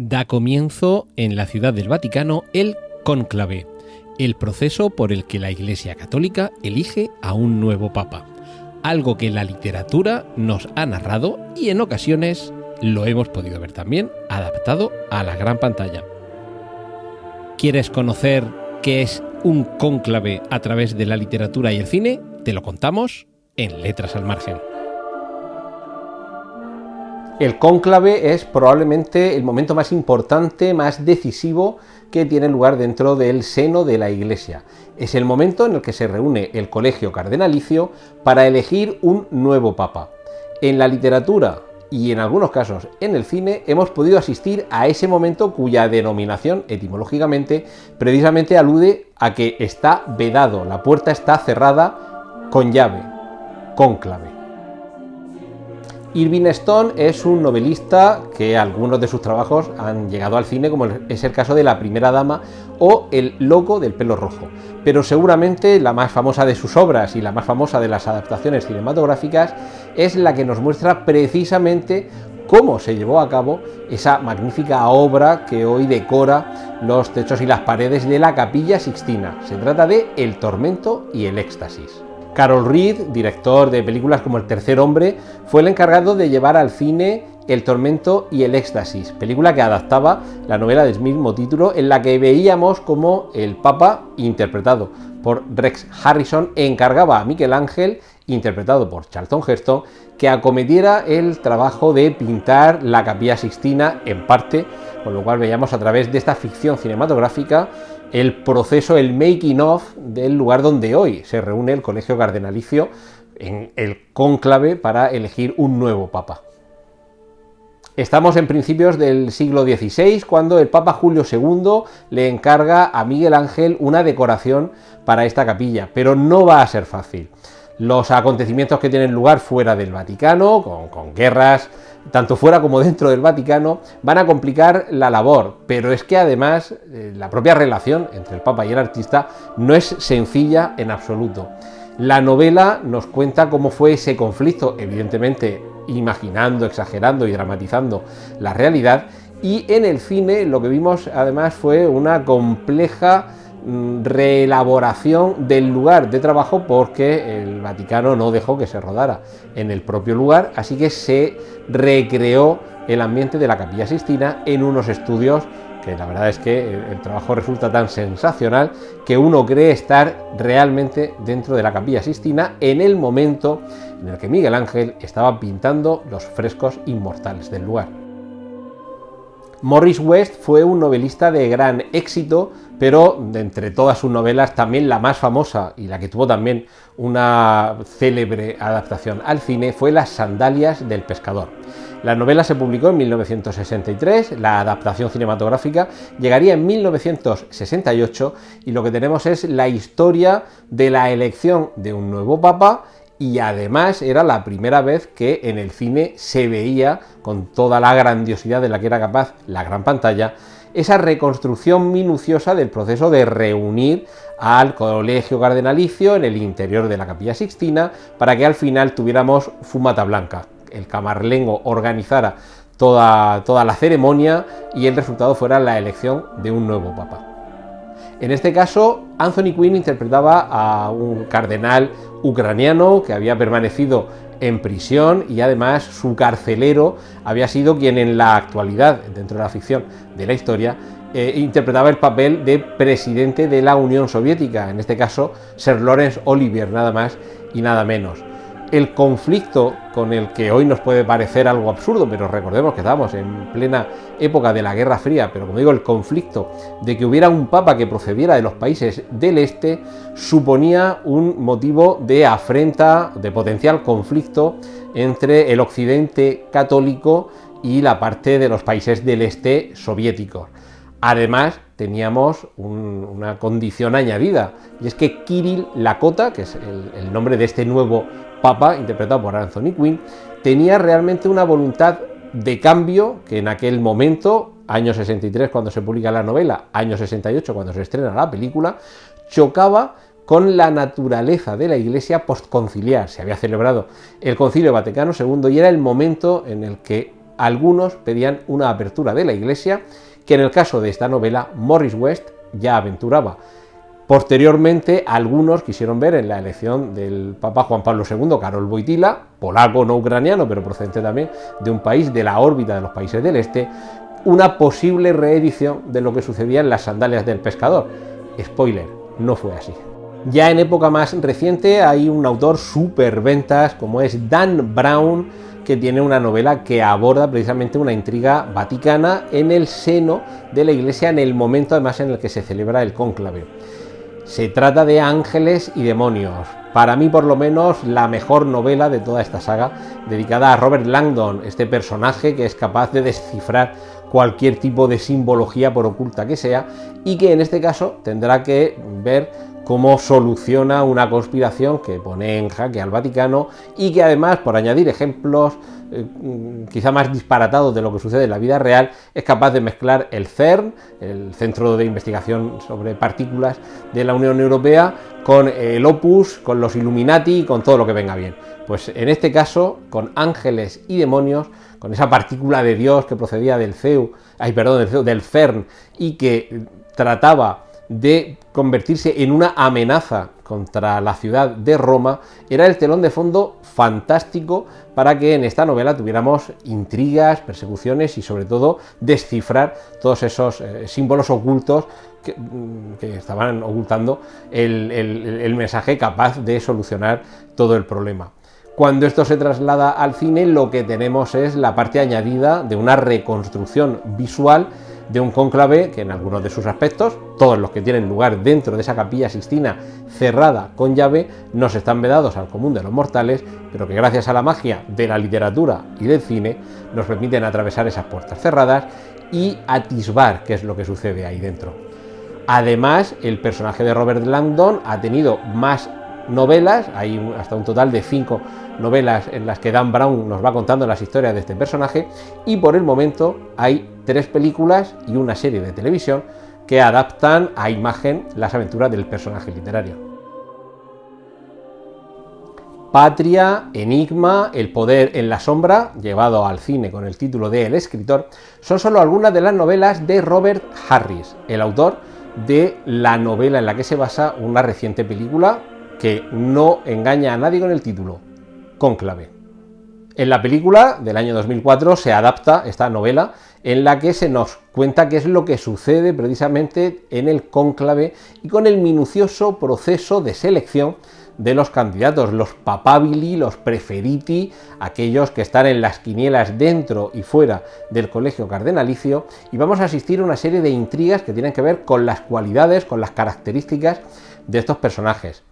Da comienzo en la Ciudad del Vaticano el cónclave, el proceso por el que la Iglesia Católica elige a un nuevo papa, algo que la literatura nos ha narrado y en ocasiones lo hemos podido ver también adaptado a la gran pantalla. ¿Quieres conocer qué es un cónclave a través de la literatura y el cine? Te lo contamos en Letras al Margen. El cónclave es probablemente el momento más importante, más decisivo que tiene lugar dentro del seno de la Iglesia. Es el momento en el que se reúne el colegio cardenalicio para elegir un nuevo papa. En la literatura y en algunos casos en el cine hemos podido asistir a ese momento cuya denominación etimológicamente precisamente alude a que está vedado, la puerta está cerrada con llave, cónclave. Irving Stone es un novelista que algunos de sus trabajos han llegado al cine, como es el caso de La primera dama o El loco del pelo rojo, pero seguramente la más famosa de sus obras y la más famosa de las adaptaciones cinematográficas es la que nos muestra precisamente cómo se llevó a cabo esa magnífica obra que hoy decora los techos y las paredes de la Capilla Sixtina. Se trata de El tormento y el éxtasis. Carol Reed, director de películas como El tercer hombre, fue el encargado de llevar al cine El tormento y el éxtasis, película que adaptaba la novela del mismo título, en la que veíamos como el Papa, interpretado por Rex Harrison, encargaba a Miguel Ángel, interpretado por Charlton Heston, que acometiera el trabajo de pintar la Capilla Sixtina en parte, con lo cual veíamos a través de esta ficción cinematográfica el proceso, el making of del lugar donde hoy se reúne el colegio cardenalicio en el cónclave para elegir un nuevo papa. Estamos en principios del siglo XVI, cuando el Papa Julio II le encarga a Miguel Ángel una decoración para esta capilla, pero no va a ser fácil. Los acontecimientos que tienen lugar fuera del Vaticano, con guerras, tanto fuera como dentro del Vaticano, van a complicar la labor, pero es que además la propia relación entre el Papa y el artista no es sencilla en absoluto. La novela nos cuenta cómo fue ese conflicto, evidentemente imaginando, exagerando y dramatizando la realidad, y en el cine lo que vimos además fue una compleja reelaboración del lugar de trabajo, porque el Vaticano no dejó que se rodara en el propio lugar, así que se recreó el ambiente de la Capilla Sixtina en unos estudios que la verdad es que el trabajo resulta tan sensacional que uno cree estar realmente dentro de la Capilla Sixtina en el momento en el que Miguel Ángel estaba pintando los frescos inmortales del lugar. Morris West fue un novelista de gran éxito, pero de entre todas sus novelas también la más famosa y la que tuvo también una célebre adaptación al cine fue Las sandalias del pescador. La novela se publicó en 1963, la adaptación cinematográfica llegaría en 1968 y lo que tenemos es la historia de la elección de un nuevo papa. Y además era la primera vez que en el cine se veía, con toda la grandiosidad de la que era capaz la gran pantalla, esa reconstrucción minuciosa del proceso de reunir al colegio cardenalicio en el interior de la Capilla Sixtina para que al final tuviéramos fumata blanca. El camarlengo organizara toda la ceremonia y el resultado fuera la elección de un nuevo papa. En este caso, Anthony Quinn interpretaba a un cardenal ucraniano que había permanecido en prisión y además su carcelero había sido quien en la actualidad, dentro de la ficción de la historia, interpretaba el papel de presidente de la Unión Soviética, en este caso Sir Laurence Olivier, nada más y nada menos. El conflicto con el que hoy nos puede parecer algo absurdo, pero recordemos que estábamos en plena época de la Guerra Fría, pero como digo, el conflicto de que hubiera un papa que procediera de los países del este suponía un motivo de afrenta, de potencial conflicto entre el occidente católico y la parte de los países del este soviéticos. Además, teníamos una condición añadida, y es que Kirill Lakota, que es el nombre de este nuevo papa, interpretado por Anthony Quinn, tenía realmente una voluntad de cambio que en aquel momento, año 63 cuando se publica la novela, año 68 cuando se estrena la película, chocaba con la naturaleza de la Iglesia postconciliar. Se había celebrado el Concilio Vaticano II y era el momento en el que algunos pedían una apertura de la Iglesia, que en el caso de esta novela Morris West ya aventuraba. Posteriormente, algunos quisieron ver en la elección del Papa Juan Pablo II, Karol Wojtyła, polaco no ucraniano, pero procedente también de un país de la órbita de los países del este, una posible reedición de lo que sucedía en las Sandalias del Pescador. Spoiler, no fue así. Ya en época más reciente hay un autor superventas como es Dan Brown, que tiene una novela que aborda precisamente una intriga vaticana en el seno de la Iglesia en el momento además en el que se celebra el cónclave. Se trata de Ángeles y Demonios, para mí por lo menos la mejor novela de toda esta saga, dedicada a Robert Langdon, este personaje que es capaz de descifrar cualquier tipo de simbología por oculta que sea, y que en este caso tendrá que ver cómo soluciona una conspiración que pone en jaque al Vaticano y que además, por añadir ejemplos quizá más disparatados de lo que sucede en la vida real, es capaz de mezclar el CERN, el Centro de Investigación sobre Partículas de la Unión Europea, con el Opus, con los Illuminati y con todo lo que venga bien. Pues en este caso, con Ángeles y Demonios, con esa partícula de Dios que procedía del CERN y que trataba de convertirse en una amenaza contra la ciudad de Roma, era el telón de fondo fantástico para que en esta novela tuviéramos intrigas, persecuciones y sobre todo descifrar todos esos símbolos ocultos que estaban ocultando el mensaje capaz de solucionar todo el problema. Cuando esto se traslada al cine, lo que tenemos es la parte añadida de una reconstrucción visual de un cónclave que en algunos de sus aspectos, todos los que tienen lugar dentro de esa capilla Sixtina cerrada con llave, nos están vedados al común de los mortales, pero que gracias a la magia de la literatura y del cine nos permiten atravesar esas puertas cerradas y atisbar qué es lo que sucede ahí dentro. Además, el personaje de Robert Langdon ha tenido más novelas, hay hasta un total de 5 novelas en las que Dan Brown nos va contando las historias de este personaje, y por el momento hay 3 películas y una serie de televisión que adaptan a imagen las aventuras del personaje literario. Patria, Enigma, El poder en la sombra, llevado al cine con el título de El escritor, son solo algunas de las novelas de Robert Harris, el autor de la novela en la que se basa una reciente película que no engaña a nadie con el título, Cónclave. En la película del año 2004 se adapta esta novela en la que se nos cuenta qué es lo que sucede precisamente en el cónclave y con el minucioso proceso de selección de los candidatos, los papabili, los preferiti, aquellos que están en las quinielas dentro y fuera del colegio cardenalicio, y vamos a asistir a una serie de intrigas que tienen que ver con las cualidades, con las características de estos personajes.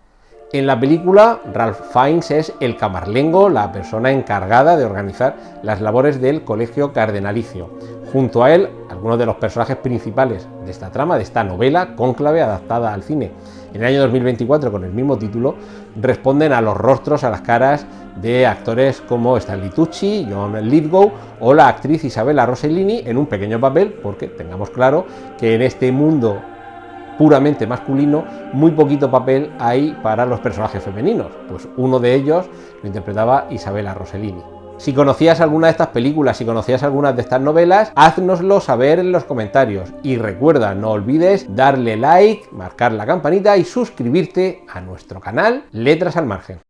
En la película, Ralph Fiennes es el camarlengo, la persona encargada de organizar las labores del colegio cardenalicio. Junto a él, algunos de los personajes principales de esta trama, de esta novela, Cónclave, adaptada al cine en el año 2024 con el mismo título, responden a los rostros, a las caras de actores como Stanley Tucci, John Lithgow o la actriz Isabella Rossellini en un pequeño papel, porque tengamos claro que en este mundo puramente masculino, muy poquito papel hay para los personajes femeninos, pues uno de ellos lo interpretaba Isabella Rossellini. Si conocías alguna de estas películas, si conocías algunas de estas novelas, háznoslo saber en los comentarios y recuerda, no olvides darle like, marcar la campanita y suscribirte a nuestro canal Letras al Margen.